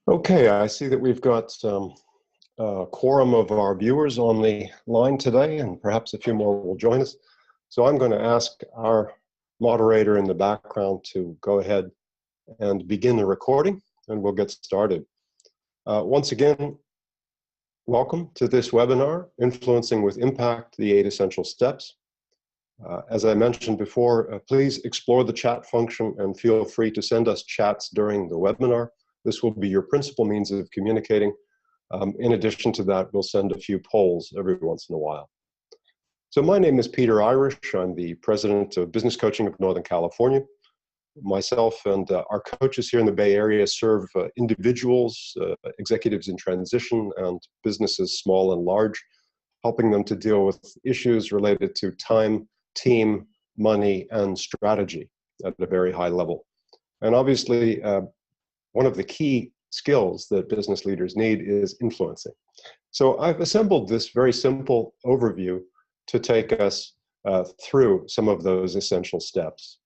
Okay, I see that we've got a quorum of our viewers on the line today, and perhaps a few more will join us. So I'm going to ask our moderator in the background to go ahead and begin the recording, and we'll get started. Once again, welcome to this webinar, Influencing with Impact, the 8 Essential Steps. As I mentioned before, please explore the chat function and feel free to send us chats during the webinar. This will be your principal means of communicating. In addition to that, we'll send a few polls every once in a while. So my name is Peter Irish. I'm the president of Business Coaching of Northern California. Myself and our coaches here in the Bay Area serve individuals, executives in transition, and businesses small and large, helping them to deal with issues related to time, team, money, and strategy at a very high level. And obviously, one of the key skills that business leaders need is influencing. So I've assembled this very simple overview to take us through some of those essential steps.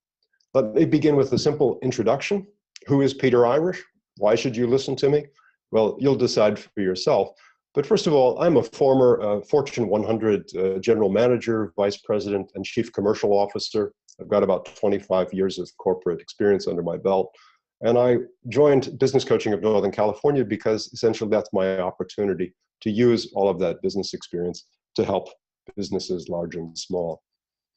Let me begin with a simple introduction. Who is Peter Irish? Why should you listen to me? Well, you'll decide for yourself. But first of all, I'm a former Fortune 100 general manager, vice president, and chief commercial officer. I've got about 25 years of corporate experience under my belt. And I joined Business Coaching of Northern California because essentially that's my opportunity to use all of that business experience to help businesses large and small.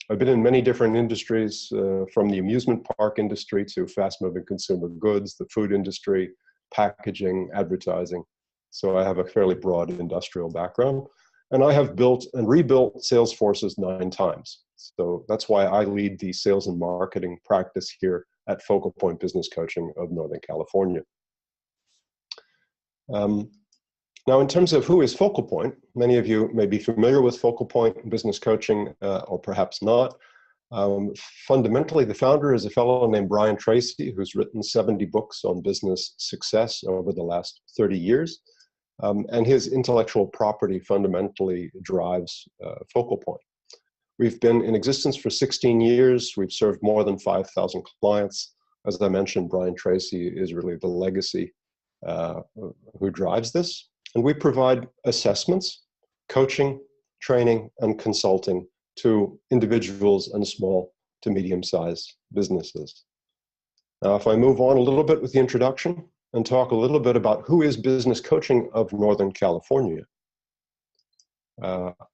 I've been in many different industries, from the amusement park industry to fast-moving consumer goods, the food industry, packaging, advertising. So I have a fairly broad industrial background. And I have built and rebuilt sales forces 9 times. So that's why I lead the sales and marketing practice here at Focal Point Business Coaching of Northern California. Now, in terms of who is Focal Point, many of you may be familiar with Focal Point Business Coaching, or perhaps not. Fundamentally, the founder is a fellow named Brian Tracy, who's written 70 books on business success over the last 30 years. And his intellectual property fundamentally drives Focal Point. We've been in existence for 16 years. We've served more than 5,000 clients. As I mentioned, Brian Tracy is really the legacy who drives this. And we provide assessments, coaching, training, and consulting to individuals and small to medium-sized businesses. Now, if I move on a little bit with the introduction and talk a little bit about who is Business Coaching of Northern California.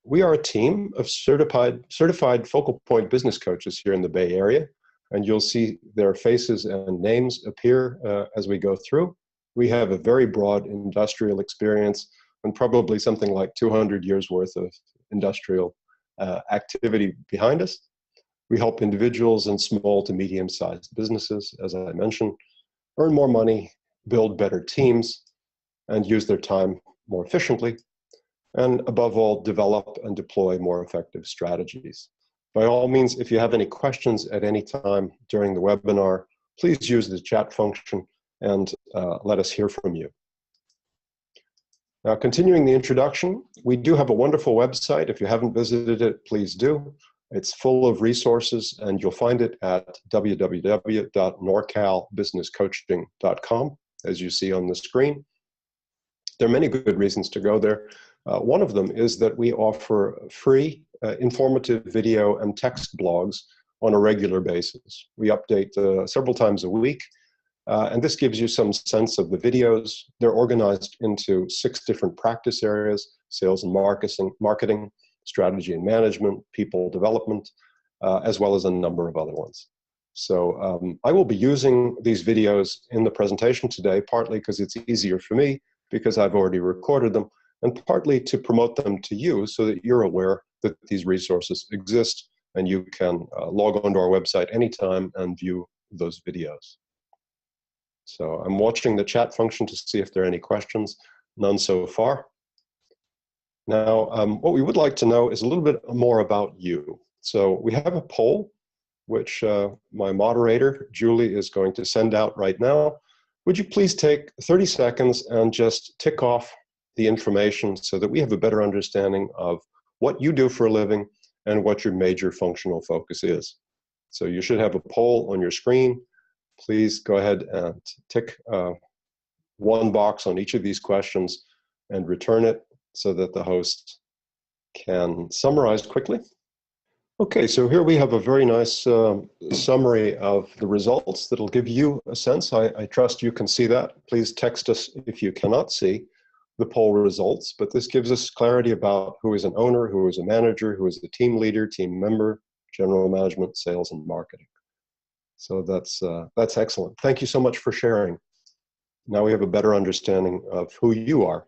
We are a team of certified Focal Point business coaches here in the Bay Area, and you'll see their faces and names appear as we go through. We have a very broad industrial experience and probably something like 200 years worth of industrial activity behind us. We help individuals and small to medium-sized businesses, as I mentioned, earn more money, build better teams, and use their time more efficiently. And above all, develop and deploy more effective strategies. By all means, if you have any questions at any time during the webinar, please use the chat function and let us hear from you. Now, continuing the introduction, we do have a wonderful website. If you haven't visited it, please do. It's full of resources, and you'll find it at www.norcalbusinesscoaching.com, as you see on the screen. There are many good reasons to go there. One of them is that we offer free, informative video and text blogs on a regular basis. We update several times a week, and this gives you some sense of the videos. They're organized into 6 different practice areas: sales and marketing, strategy and management, people development, as well as a number of other ones. So I will be using these videos in the presentation today, partly because it's easier for me, because I've already recorded them, and partly to promote them to you so that you're aware that these resources exist and you can log onto our website anytime and view those videos. So I'm watching the chat function to see if there are any questions. None so far. Now, what we would like to know is a little bit more about you. So we have a poll, which my moderator, Julie, is going to send out right now. Would you please take 30 seconds and just tick off the information so that we have a better understanding of what you do for a living and what your major functional focus is. So you should have a poll on your screen. Please go ahead and tick one box on each of these questions and return it so that the host can summarize quickly. Okay, so here we have a very nice summary of the results that'll give you a sense. I trust you can see that. Please text us if you cannot see the poll results, but this gives us clarity about who is an owner, who is a manager, who is a team leader, team member, general management, sales, and marketing. So that's excellent. Thank you so much for sharing. Now we have a better understanding of who you are.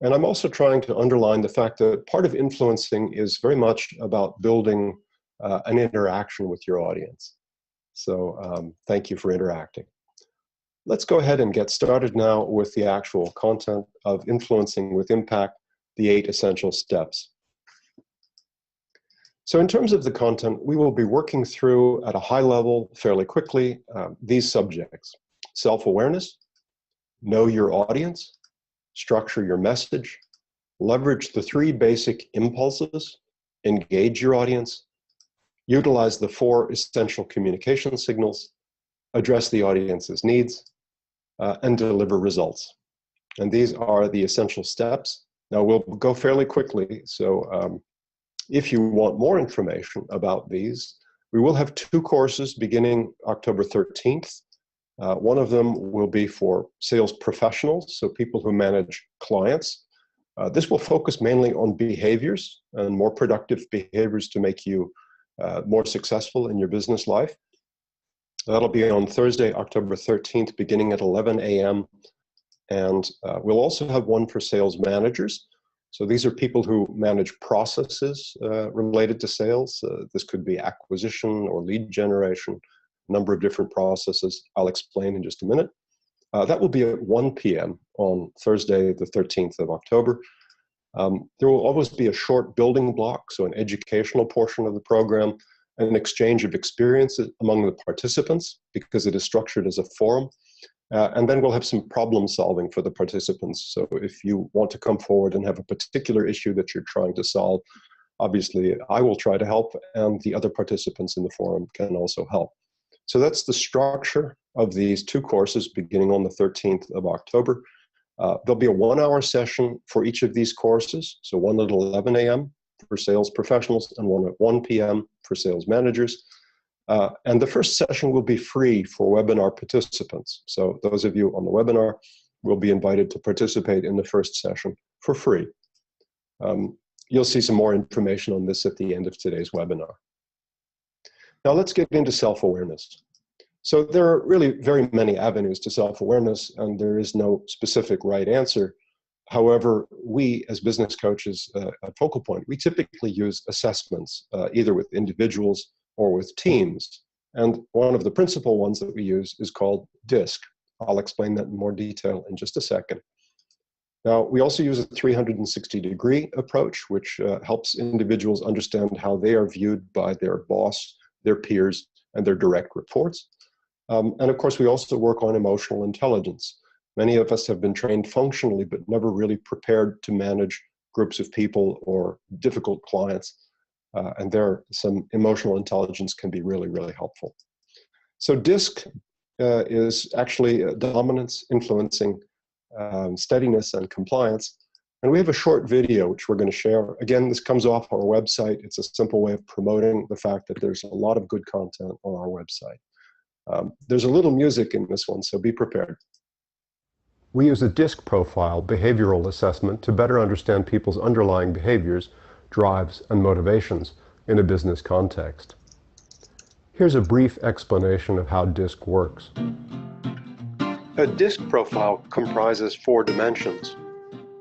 And I'm also trying to underline the fact that part of influencing is very much about building an interaction with your audience. So thank you for interacting. Let's go ahead and get started now with the actual content of Influencing with Impact, the 8 essential steps. So in terms of the content, we will be working through at a high level fairly quickly these subjects: self-awareness, know your audience, structure your message, leverage the 3 basic impulses, engage your audience, utilize the 4 essential communication signals, address the audience's needs, and deliver results. And these are the essential steps. Now we'll go fairly quickly, so if you want more information about these, we will have 2 courses beginning October 13th. One of them will be for sales professionals, so people who manage clients. This will focus mainly on behaviors and more productive behaviors to make you more successful in your business life. That'll be on Thursday, October 13th, beginning at 11 a.m. And we'll also have one for sales managers. So these are people who manage processes related to sales. This could be acquisition or lead generation, a number of different processes. I'll explain in just a minute. That will be at 1 p.m. on Thursday, the 13th of October. There will always be a short building block, so an educational portion of the program, and an exchange of experiences among the participants because it is structured as a forum. And then we'll have some problem solving for the participants. So if you want to come forward and have a particular issue that you're trying to solve, obviously I will try to help, and the other participants in the forum can also help. So that's the structure of these 2 courses beginning on the 13th of October. There'll be a 1-hour session for each of these courses. So one at 11 a.m. for sales professionals and one at 1 p.m. for sales managers. And the first session will be free for webinar participants. So those of you on the webinar will be invited to participate in the first session for free. You'll see some more information on this at the end of today's webinar. Now let's get into self-awareness. So there are really very many avenues to self-awareness, and there is no specific right answer. However, we as business coaches at Focal Point, we typically use assessments, either with individuals or with teams. And one of the principal ones that we use is called DISC. I'll explain that in more detail in just a second. Now, we also use a 360-degree approach, which helps individuals understand how they are viewed by their boss, their peers, and their direct reports. And of course, we also work on emotional intelligence. Many of us have been trained functionally, but never really prepared to manage groups of people or difficult clients. And there, some emotional intelligence can be really, really helpful. So DISC is actually dominance, influencing, steadiness, and compliance. And we have a short video which we're going to share. Again, this comes off our website. It's a simple way of promoting the fact that there's a lot of good content on our website. There's a little music in this one, so be prepared. We use a DISC profile behavioral assessment to better understand people's underlying behaviors, drives, and motivations in a business context. Here's a brief explanation of how DISC works. A DISC profile comprises 4 dimensions.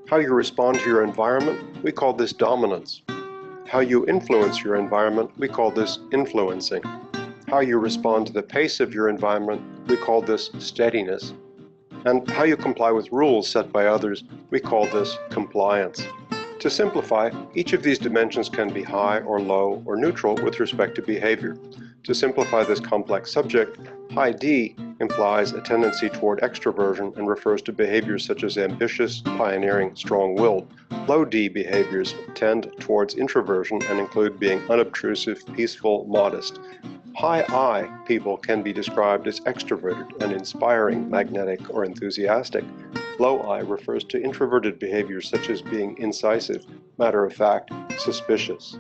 How you respond to your environment, we call this dominance. How you influence your environment, we call this influencing. How you respond to the pace of your environment, we call this steadiness. And how you comply with rules set by others, we call this compliance. To simplify, each of these dimensions can be high or low or neutral with respect to behavior. To simplify this complex subject, high D implies a tendency toward extroversion and refers to behaviors such as ambitious, pioneering, strong-willed. Low D behaviors tend towards introversion and include being unobtrusive, peaceful, modest. High I people can be described as extroverted and inspiring, magnetic, or enthusiastic. Low I refers to introverted behaviors such as being incisive, matter-of-fact, suspicious.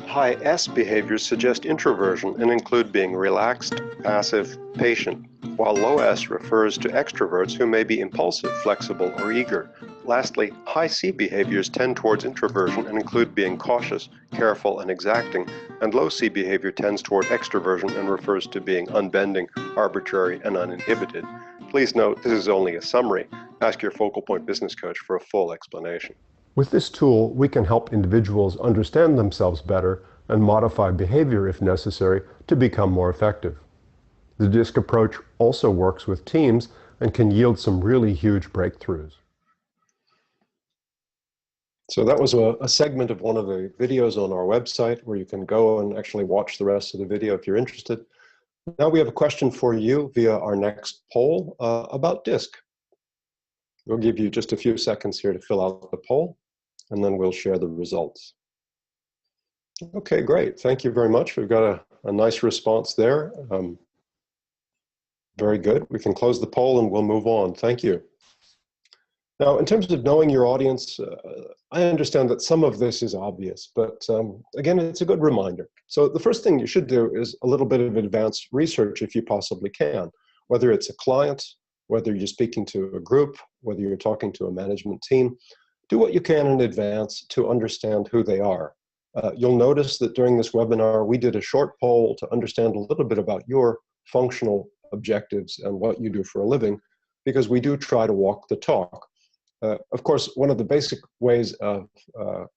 High S behaviors suggest introversion and include being relaxed, passive, patient, while low S refers to extroverts who may be impulsive, flexible, or eager. Lastly, high C behaviors tend towards introversion and include being cautious, careful, and exacting, and low C behavior tends toward extroversion and refers to being unbending, arbitrary, and uninhibited. Please note this is only a summary. Ask your focal point business coach for a full explanation. With this tool, we can help individuals understand themselves better and modify behavior if necessary to become more effective. The DISC approach also works with teams and can yield some really huge breakthroughs. So that was a segment of one of the videos on our website where you can go and actually watch the rest of the video if you're interested. Now we have a question for you via our next poll about DISC. We'll give you just a few seconds here to fill out the poll, and then we'll share the results. Okay, great. Thank you very much. We've got a nice response there. Very good. We can close the poll and we'll move on. Thank you. Now, in terms of knowing your audience, I understand that some of this is obvious, but again, it's a good reminder. So the first thing you should do is a little bit of advanced research if you possibly can, whether it's a client, whether you're speaking to a group, whether you're talking to a management team. Do what you can in advance to understand who they are. You'll notice that during this webinar, we did a short poll to understand a little bit about your functional objectives and what you do for a living, because we do try to walk the talk. Of course, one of the basic ways of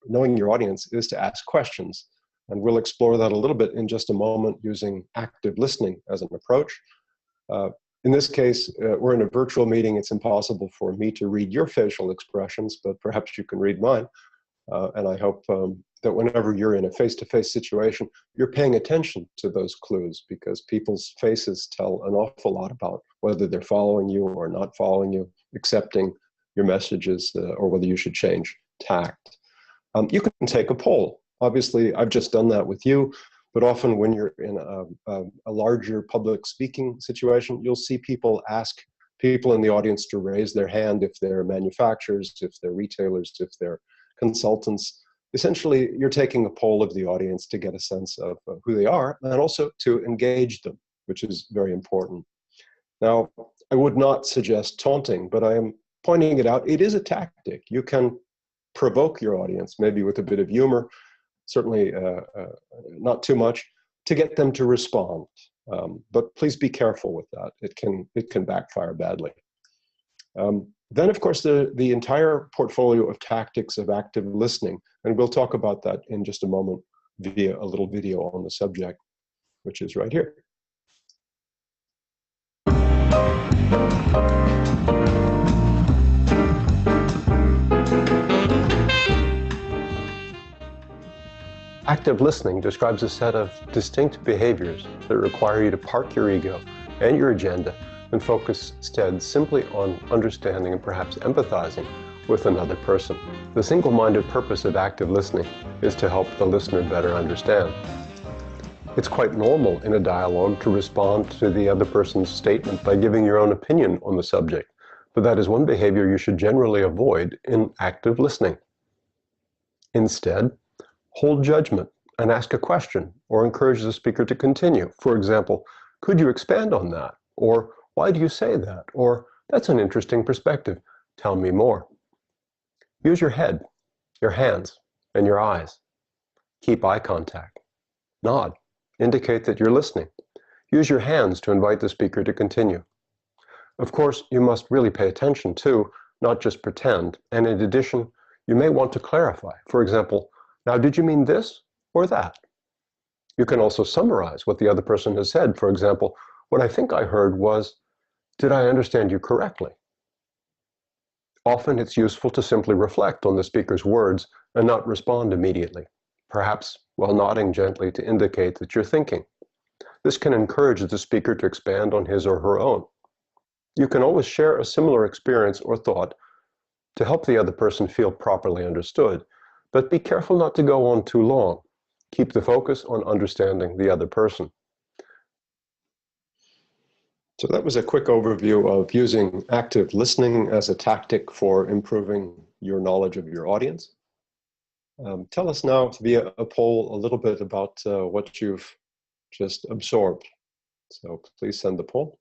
knowing your audience is to ask questions. And we'll explore that a little bit in just a moment using active listening as an approach. In this case, we're in a virtual meeting. It's impossible for me to read your facial expressions, but perhaps you can read mine. And I hope that whenever you're in a face-to-face situation, you're paying attention to those clues, because people's faces tell an awful lot about whether they're following you or not following you, accepting your messages, or whether you should change tact. You can take a poll. Obviously, I've just done that with you, but often when you're in a larger public speaking situation, you'll see people ask people in the audience to raise their hand if they're manufacturers, if they're retailers, if they're consultants. Essentially, you're taking a poll of the audience to get a sense of who they are and also to engage them, which is very important. Now, I would not suggest taunting, but I am pointing it out. It is a tactic. You can provoke your audience, maybe with a bit of humor, certainly not too much, to get them to respond. But please be careful with that. It can backfire badly. Then, of course, the entire portfolio of tactics of active listening, and we'll talk about that in just a moment via a little video on the subject, which is right here. Active listening describes a set of distinct behaviors that require you to park your ego and your agenda and focus instead simply on understanding and perhaps empathizing with another person. The single-minded purpose of active listening is to help the listener better understand. It's quite normal in a dialogue to respond to the other person's statement by giving your own opinion on the subject, but that is one behavior you should generally avoid in active listening. Instead, hold judgment and ask a question or encourage the speaker to continue. For example, could you expand on that? Or why do you say that? Or that's an interesting perspective. Tell me more. Use your head, your hands, and your eyes. Keep eye contact. Nod. Indicate that you're listening. Use your hands to invite the speaker to continue. Of course, you must really pay attention too, not just pretend. And in addition, you may want to clarify. For example, now did you mean this or that? You can also summarize what the other person has said. For example, what I think I heard was, did I understand you correctly? Often it's useful to simply reflect on the speaker's words and not respond immediately, perhaps while nodding gently to indicate that you're thinking. This can encourage the speaker to expand on his or her own. You can always share a similar experience or thought to help the other person feel properly understood, but be careful not to go on too long. Keep the focus on understanding the other person. So that was a quick overview of using active listening as a tactic for improving your knowledge of your audience. Tell us now via a poll a little bit about what you've just absorbed. So please send the poll.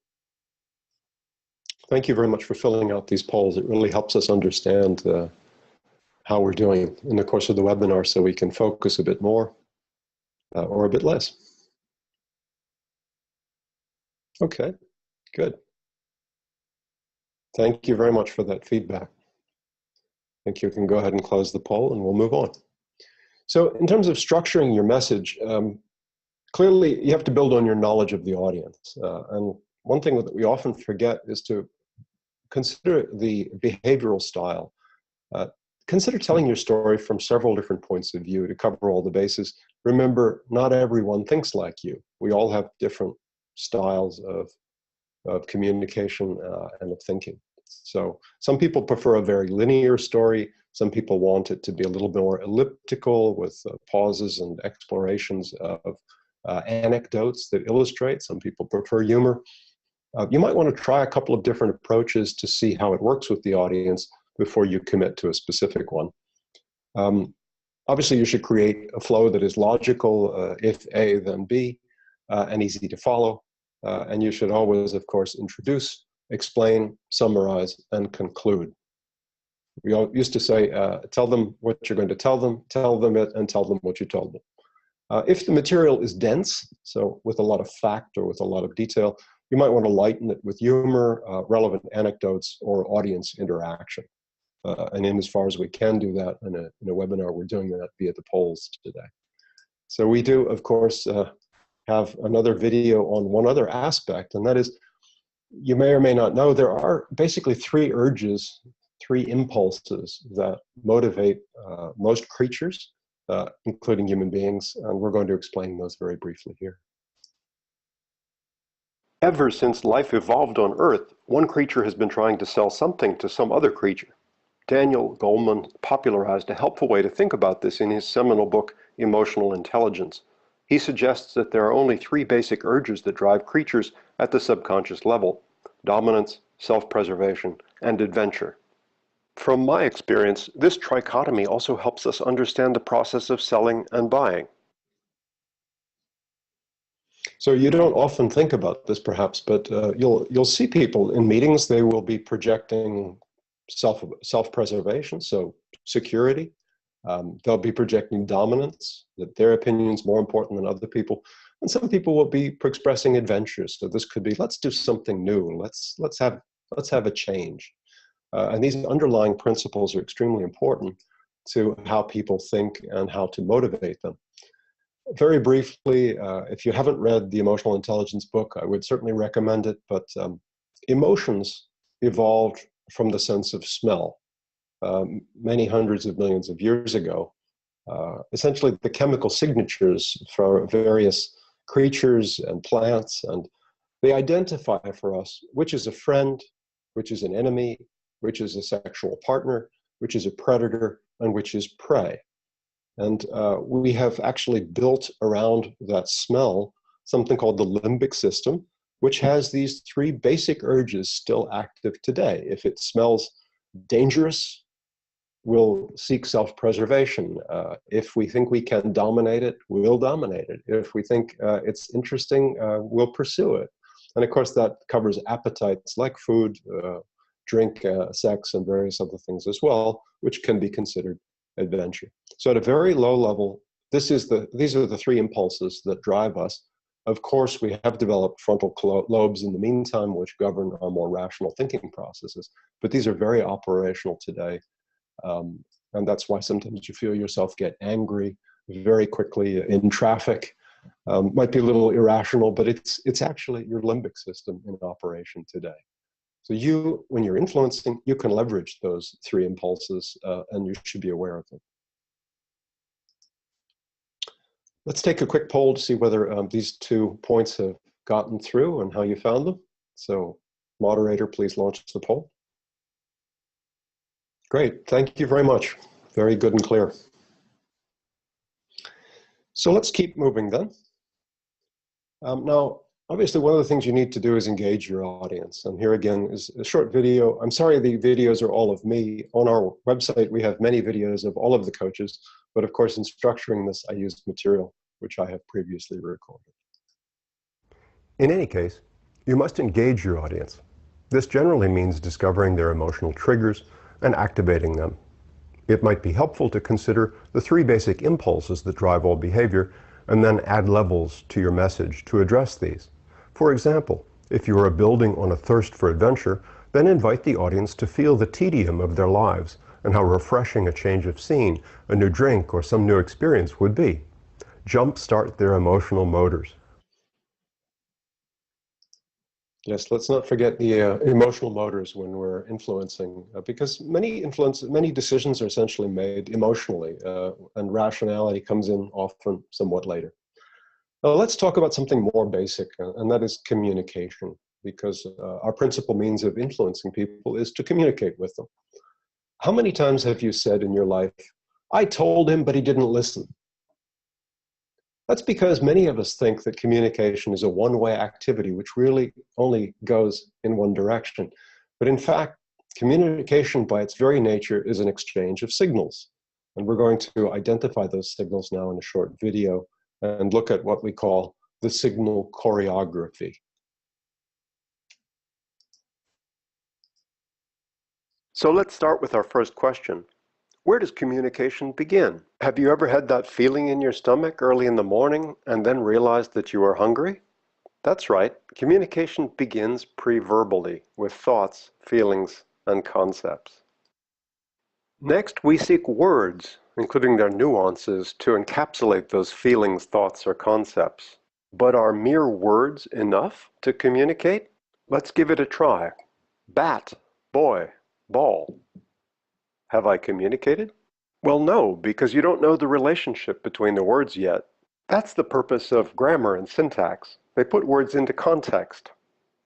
Thank you very much for filling out these polls. It really helps us understand how we're doing in the course of the webinar so we can focus a bit more or a bit less. Okay, good. Thank you very much for that feedback. I think you can go ahead and close the poll and we'll move on. So in terms of structuring your message, clearly you have to build on your knowledge of the audience. And one thing that we often forget is to consider the behavioral style. Consider telling your story from several different points of view to cover all the bases. Remember, not everyone thinks like you. We all have different styles of communication and of thinking. So some people prefer a very linear story. Some people want it to be a little bit more elliptical with pauses and explorations of anecdotes that illustrate. Some people prefer humor. You might want to try a couple of different approaches to see how it works with the audience before you commit to a specific one. Obviously, you should create a flow that is logical, if A, then B, and easy to follow. And you should always, of course, introduce, explain, summarize, and conclude. We all used to say, tell them what you're going to tell them it, and tell them what you told them. If the material is dense, so with a lot of fact or with a lot of detail, you might want to lighten it with humor, relevant anecdotes, or audience interaction. And in as far as we can do that in a webinar, we're doing that via the polls today. So we do, of course, have another video on one other aspect, and that is, you may or may not know, there are basically three urges, three impulses that motivate most creatures, including human beings, and we're going to explain those very briefly here. Ever since life evolved on Earth, one creature has been trying to sell something to some other creature. Daniel Goleman popularized a helpful way to think about this in his seminal book, Emotional Intelligence. He suggests that there are only three basic urges that drive creatures at the subconscious level: dominance, self-preservation, and adventure. From my experience, this trichotomy also helps us understand the process of selling and buying. So you don't often think about this, perhaps, but you'll see people in meetings. They will be projecting self-preservation, so security. They'll be projecting dominance, that their opinion is more important than other people. And some people will be expressing adventures. So this could be, let's do something new. Let's have a change. And these underlying principles are extremely important to how people think and how to motivate them. Very briefly, if you haven't read the Emotional Intelligence book, I would certainly recommend it. But emotions evolved from the sense of smell many hundreds of millions of years ago. Essentially, the chemical signatures for various creatures and plants, and they identify for us which is a friend, which is an enemy, which is a sexual partner, which is a predator, and which is prey. And we have actually built around that smell something called the limbic system, which has these three basic urges still active today. If it smells dangerous, we'll seek self-preservation. If we think we can dominate it, we'll dominate it. If we think it's interesting, we'll pursue it. And of course, that covers appetites like food, drink, sex, and various other things as well, which can be considered adventure. So at a very low level, these are the three impulses that drive us. Of course, we have developed frontal lobes in the meantime, which govern our more rational thinking processes, but these are very operational today. And that's why sometimes you feel yourself get angry very quickly in traffic. Might be a little irrational, but it's actually your limbic system in operation today. So you, when you're influencing, you can leverage those three impulses, and you should be aware of them. Let's take a quick poll to see whether these 2 points have gotten through and how you found them. So moderator, please launch the poll. Great, thank you very much. Very good and clear. So let's keep moving then. Now, Obviously, one of the things you need to do is engage your audience. And here again is a short video. I'm sorry the videos are all of me. On our website, we have many videos of all of the coaches. But of course, in structuring this, I used material which I have previously recorded. In any case, you must engage your audience. This generally means discovering their emotional triggers and activating them. It might be helpful to consider the three basic impulses that drive all behavior and then add levels to your message to address these. For example, if you are building on a thirst for adventure, then invite the audience to feel the tedium of their lives and how refreshing a change of scene, a new drink, or some new experience would be. Jumpstart their emotional motors. Yes, let's not forget the emotional motors when we're influencing, because many decisions are essentially made emotionally, and rationality comes in often somewhat later. Now, let's talk about something more basic, and that is communication, because our principal means of influencing people is to communicate with them. How many times have you said in your life, "I told him, but he didn't listen"? That's because many of us think that communication is a one-way activity, which really only goes in one direction. But in fact, communication by its very nature is an exchange of signals. And we're going to identify those signals now in a short video and look at what we call the signal choreography. So let's start with our first question. Where does communication begin? Have you ever had that feeling in your stomach early in the morning and then realized that you are hungry? That's right. Communication begins pre-verbally with thoughts, feelings, and concepts. Next, we seek words, including their nuances, to encapsulate those feelings, thoughts, or concepts. But are mere words enough to communicate? Let's give it a try. Bat, boy, ball. Have I communicated? Well, no, because you don't know the relationship between the words yet. That's the purpose of grammar and syntax. They put words into context.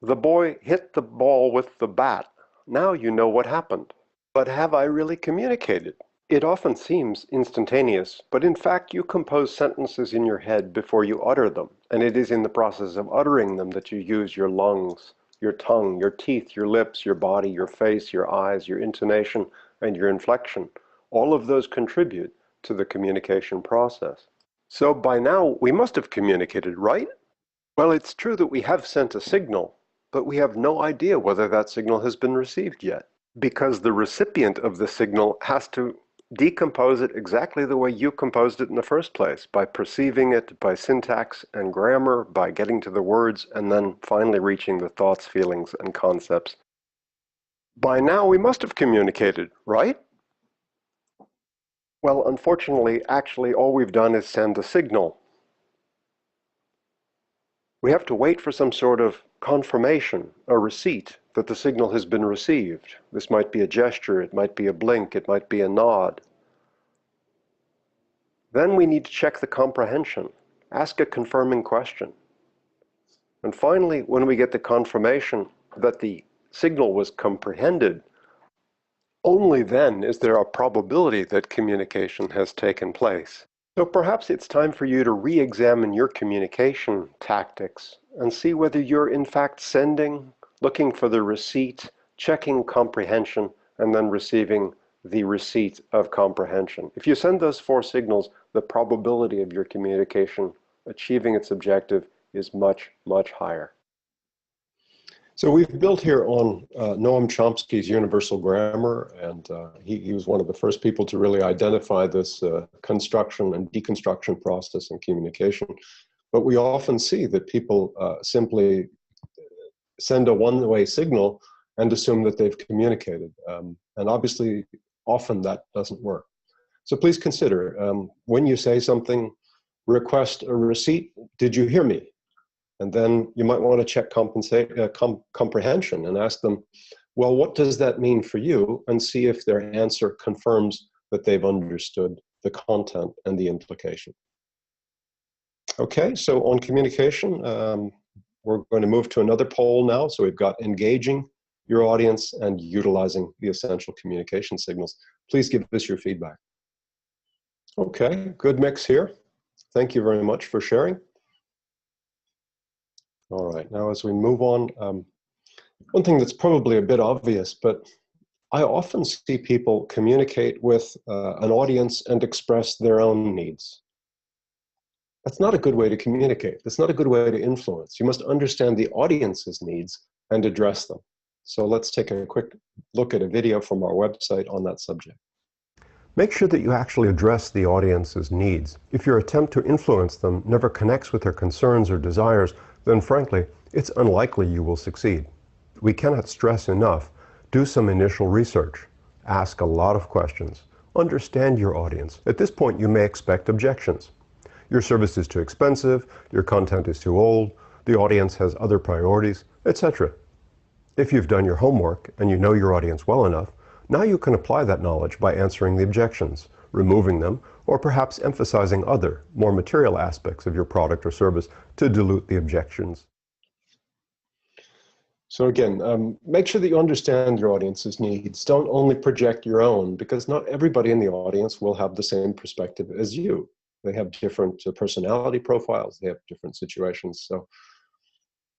The boy hit the ball with the bat. Now you know what happened. But have I really communicated? It often seems instantaneous, but in fact you compose sentences in your head before you utter them, and it is in the process of uttering them that you use your lungs, your tongue, your teeth, your lips, your body, your face, your eyes, your intonation, and your inflection. All of those contribute to the communication process. So by now we must have communicated, right? Well, it's true that we have sent a signal, but we have no idea whether that signal has been received yet, because the recipient of the signal has to decompose it exactly the way you composed it in the first place, by perceiving it, by syntax and grammar, by getting to the words, and then finally reaching the thoughts, feelings, and concepts. By now we must have communicated, right? Well, unfortunately, actually all we've done is send a signal. We have to wait for some sort of confirmation, a receipt, that the signal has been received. This might be a gesture, it might be a blink, it might be a nod. Then we need to check the comprehension, ask a confirming question. And finally, when we get the confirmation that the signal was comprehended, only then is there a probability that communication has taken place. So perhaps it's time for you to re-examine your communication tactics and see whether you're in fact sending, looking for the receipt, checking comprehension, and then receiving the receipt of comprehension. If you send those four signals, the probability of your communication achieving its objective is much, much higher. So we've built here on Noam Chomsky's universal grammar, and he was one of the first people to really identify this construction and deconstruction process in communication. But we often see that people simply send a one-way signal and assume that they've communicated. And obviously, often that doesn't work. So please consider, when you say something, request a receipt, did you hear me? And then you might want to check comprehension and ask them, well, what does that mean for you? And see if their answer confirms that they've understood the content and the implication. Okay, so on communication, we're going to move to another pole now. So we've got engaging your audience and utilizing the essential communication signals. Please give us your feedback. Okay, good mix here. Thank you very much for sharing. All right, now as we move on, one thing that's probably a bit obvious, but I often see people communicate with an audience and express their own needs. That's not a good way to communicate. That's not a good way to influence. You must understand the audience's needs and address them. So let's take a quick look at a video from our website on that subject. Make sure that you actually address the audience's needs. If your attempt to influence them never connects with their concerns or desires, then frankly, it's unlikely you will succeed. We cannot stress enough, do some initial research, ask a lot of questions, understand your audience. At this point, you may expect objections. Your service is too expensive, your content is too old, the audience has other priorities, etc. If you've done your homework and you know your audience well enough, now you can apply that knowledge by answering the objections, removing them, or perhaps emphasizing other, more material aspects of your product or service to dilute the objections. So again, make sure that you understand your audience's needs. Don't only project your own, because not everybody in the audience will have the same perspective as you. They have different personality profiles, they have different situations. So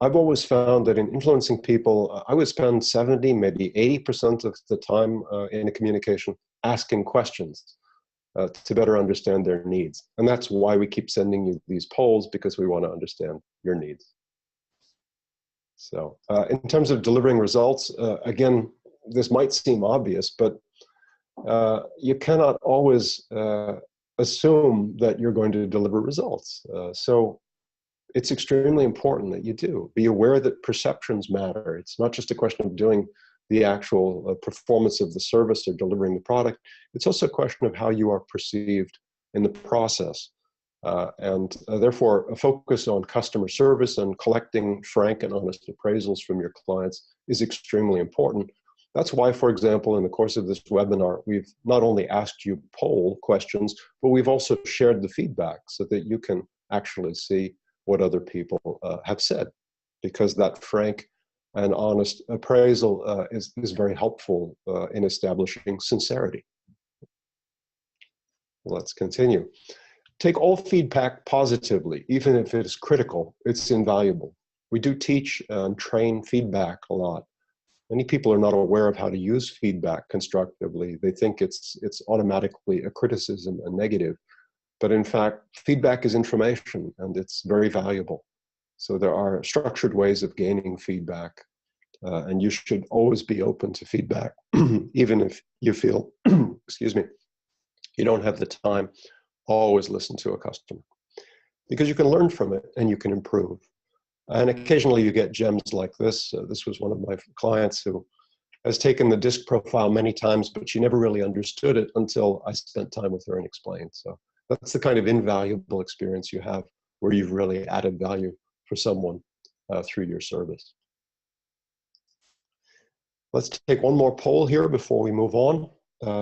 I've always found that in influencing people, I would spend 70, maybe 80% of the time in a communication asking questions to better understand their needs. And that's why we keep sending you these polls, because we want to understand your needs. So in terms of delivering results, again, this might seem obvious, but you cannot always assume that you're going to deliver results. So it's extremely important that you do. Be aware that perceptions matter. It's not just a question of doing the actual performance of the service or delivering the product. It's also a question of how you are perceived in the process. Therefore, a focus on customer service and collecting frank and honest appraisals from your clients is extremely important. That's why, for example, in the course of this webinar, we've not only asked you poll questions, but we've also shared the feedback so that you can actually see what other people have said, because that frank and honest appraisal is very helpful in establishing sincerity. Let's continue. Take all feedback positively, even if it is critical, it's invaluable. We do teach and train feedback a lot. Many people are not aware of how to use feedback constructively. They think it's automatically a criticism, a negative. But in fact, feedback is information and it's very valuable. So there are structured ways of gaining feedback, and you should always be open to feedback, even if you feel, excuse me, you don't have the time. Always listen to a customer, because you can learn from it and you can improve. And occasionally you get gems like this. This was one of my clients who has taken the disc profile many times, but she never really understood it until I spent time with her and explained. So that's the kind of invaluable experience you have where you've really added value for someone through your service. Let's take one more poll here before we move on.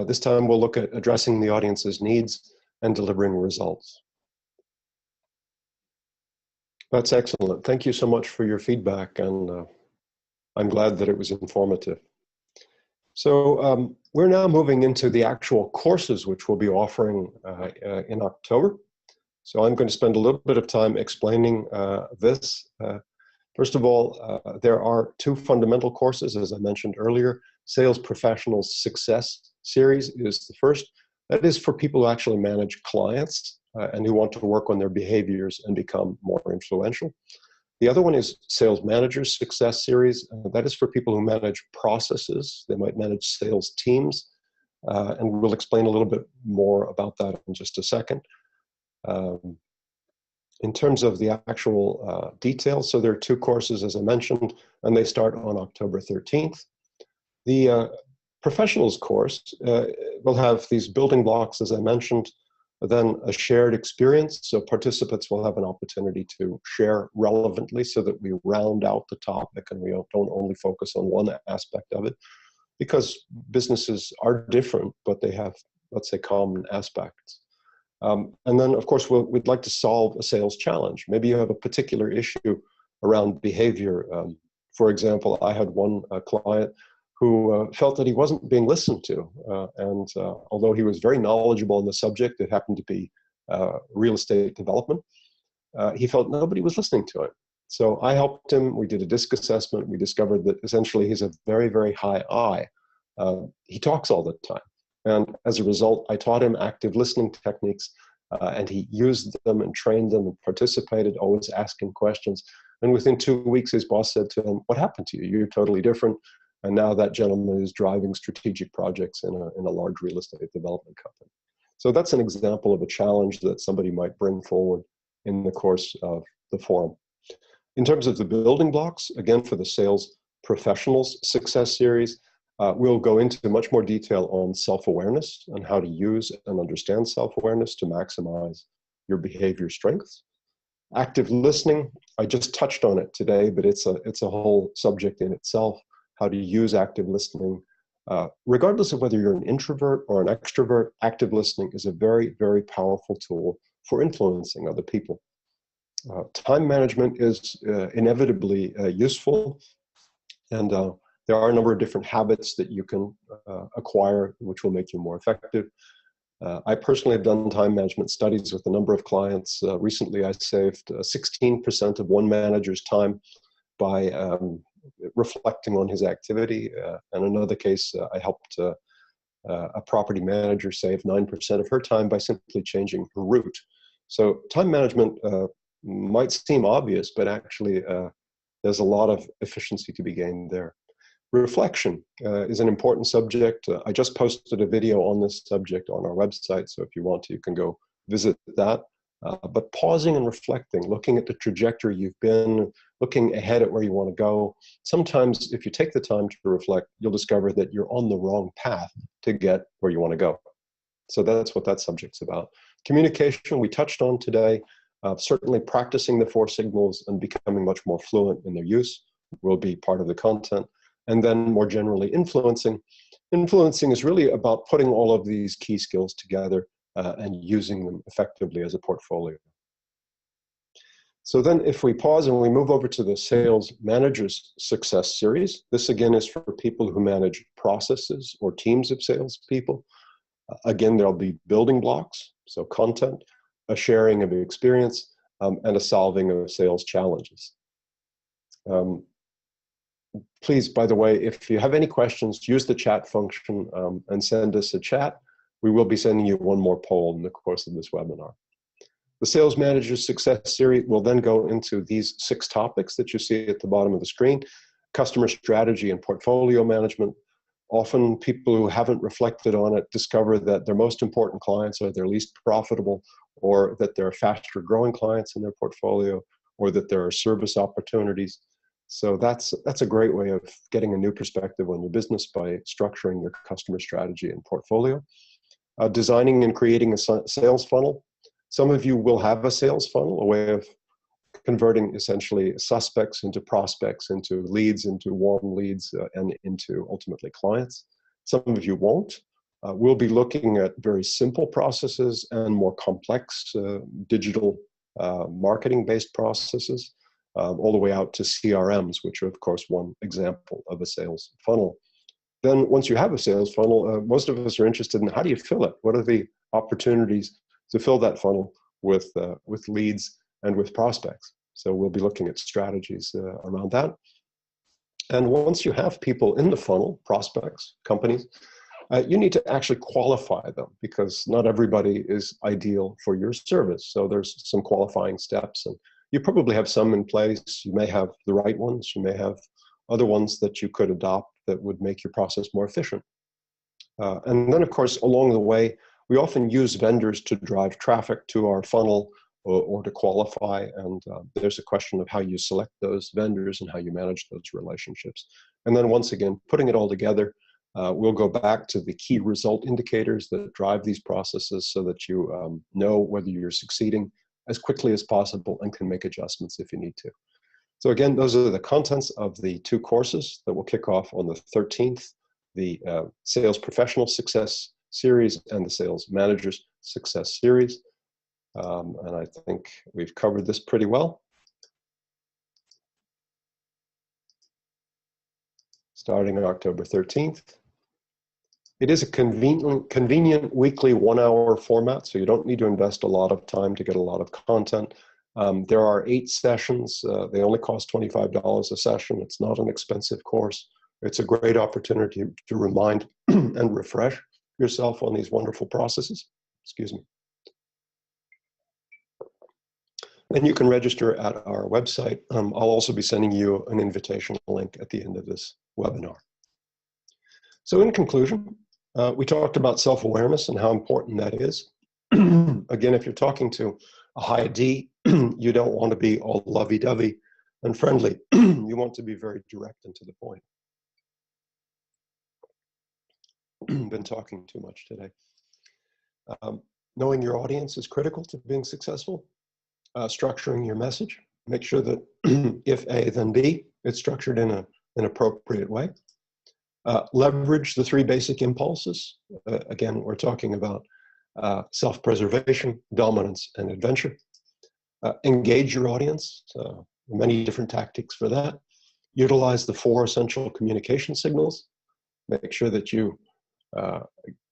This time we'll look at addressing the audience's needs and delivering results. That's excellent. Thank you so much for your feedback, and I'm glad that it was informative. So we're now moving into the actual courses which we'll be offering in October. So I'm going to spend a little bit of time explaining this. First of all, there are two fundamental courses, as I mentioned earlier. Sales Professionals Success Series is the first. That is for people who actually manage clients and who want to work on their behaviors and become more influential. The other one is Sales Managers Success Series. That is for people who manage processes. They might manage sales teams. And we'll explain a little bit more about that in just a second. In terms of the actual details, so there are two courses, as I mentioned, and they start on October 13th. The Professionals course will have these building blocks, as I mentioned, then a shared experience. So participants will have an opportunity to share relevantly so that we round out the topic and we don't only focus on one aspect of it, because businesses are different, but they have, let's say, common aspects. And then, of course, we'd like to solve a sales challenge. Maybe you have a particular issue around behavior. For example, I had one client who felt that he wasn't being listened to. And although he was very knowledgeable on the subject, it happened to be real estate development, he felt nobody was listening to him. So I helped him. We did a DISC assessment. We discovered that essentially he's a very, very high I. He talks all the time. And as a result, I taught him active listening techniques, and he used them and trained them and participated, always asking questions. And within 2 weeks, his boss said to him, "What happened to you? You're totally different." And now that gentleman is driving strategic projects in a large real estate development company. So that's an example of a challenge that somebody might bring forward in the course of the forum. In terms of the building blocks, again, for the Sales Professionals Success Series, we'll go into much more detail on self-awareness and how to use and understand self-awareness to maximize your behavior strengths. Active listening, I just touched on it today, but it's a whole subject in itself, how to use active listening. Regardless of whether you're an introvert or an extrovert, active listening is a very, very powerful tool for influencing other people. Time management is inevitably useful, and there are a number of different habits that you can acquire which will make you more effective. I personally have done time management studies with a number of clients. Recently, I saved 16% of one manager's time by reflecting on his activity. In another case, I helped a property manager save 9% of her time by simply changing her route. So time management might seem obvious, but actually there's a lot of efficiency to be gained there. Reflection is an important subject. I just posted a video on this subject on our website, so if you want to, you can go visit that. But pausing and reflecting, looking at the trajectory you've been, looking ahead at where you want to go. Sometimes if you take the time to reflect, you'll discover that you're on the wrong path to get where you want to go. So that's what that subject's about. Communication, we touched on today. Certainly practicing the 4 signals and becoming much more fluent in their use will be part of the content. And then more generally, influencing. Influencing is really about putting all of these key skills together and using them effectively as a portfolio. So then if we pause and we move over to the Sales Managers Success Series, this again is for people who manage processes or teams of salespeople. Again, there'll be building blocks, so content, a sharing of experience, and a solving of sales challenges. Please, by the way, if you have any questions, use the chat function and send us a chat. We will be sending you one more poll in the course of this webinar. The Sales Managers Success Series will then go into these 6 topics that you see at the bottom of the screen: customer strategy and portfolio management. Often people who haven't reflected on it discover that their most important clients are their least profitable, or that there are faster growing clients in their portfolio, or that there are service opportunities. So that's a great way of getting a new perspective on your business by structuring your customer strategy and portfolio. Designing and creating a sales funnel. Some of you will have a sales funnel, a way of converting essentially suspects into prospects, into leads, into warm leads, and into ultimately clients. Some of you won't. We'll be looking at very simple processes and more complex digital marketing-based processes, all the way out to CRMs, which are, of course, one example of a sales funnel. Then once you have a sales funnel, most of us are interested in how do you fill it? What are the opportunities to fill that funnel with leads and with prospects? So we'll be looking at strategies around that. And once you have people in the funnel, prospects, companies, you need to actually qualify them, because not everybody is ideal for your service. So there's some qualifying steps, and you probably have some in place. You may have the right ones. You may have other ones that you could adopt that would make your process more efficient. And then, of course, along the way, we often use vendors to drive traffic to our funnel or to qualify. And there's a question of how you select those vendors and how you manage those relationships. And then once again, putting it all together, we'll go back to the key result indicators that drive these processes so that you know whether you're succeeding as quickly as possible and can make adjustments if you need to. So again, those are the contents of the 2 courses that will kick off on the 13th, the Sales Professional Success Series and the Sales Managers Success Series. And I think we've covered this pretty well. Starting on October 13th. It is a convenient weekly 1-hour format, so you don't need to invest a lot of time to get a lot of content. There are 8 sessions. They only cost $25 a session. It's not an expensive course. It's a great opportunity to remind and refresh yourself on these wonderful processes. Excuse me. And you can register at our website. I'll also be sending you an invitation link at the end of this webinar. So in conclusion, we talked about self-awareness and how important that is. Again, if you're talking to a high D, you don't want to be all lovey-dovey and friendly. You want to be very direct and to the point. Been talking too much today. Knowing your audience is critical to being successful. Structuring your message. Make sure that if A, then B, it's structured in an appropriate way. Leverage the 3 basic impulses. Again, we're talking about self-preservation, dominance, and adventure. Engage your audience. Many different tactics for that. Utilize the 4 essential communication signals. Make sure that you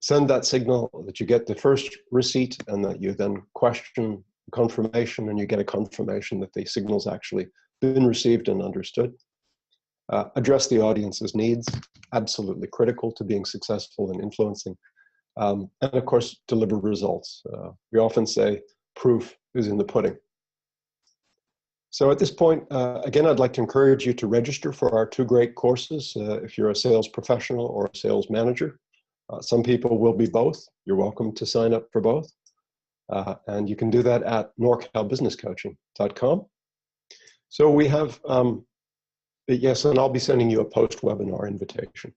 send that signal, that you get the first receipt, and that you then question confirmation, and you get a confirmation that the signal's actually been received and understood. Address the audience's needs, absolutely critical to being successful in influencing. And of course, deliver results. We often say proof is in the pudding. So at this point, again, I'd like to encourage you to register for our 2 great courses if you're a sales professional or a sales manager. Some people will be both. You're welcome to sign up for both. And you can do that at norcalbusinesscoaching.com. So we have, yes, and I'll be sending you a post-webinar invitation.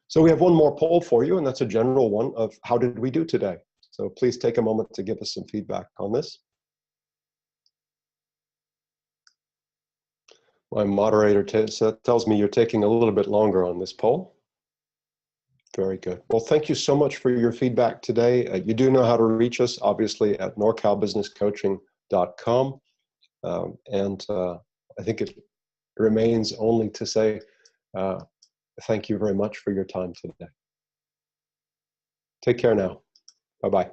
So we have one more poll for you, and that's a general one of how did we do today? So please take a moment to give us some feedback on this. My moderator tells me you're taking a little bit longer on this poll. Very good. Well, thank you so much for your feedback today. You do know how to reach us, obviously, at norcalbusinesscoaching.com. I think it remains only to say thank you very much for your time today. Take care now. Bye-bye.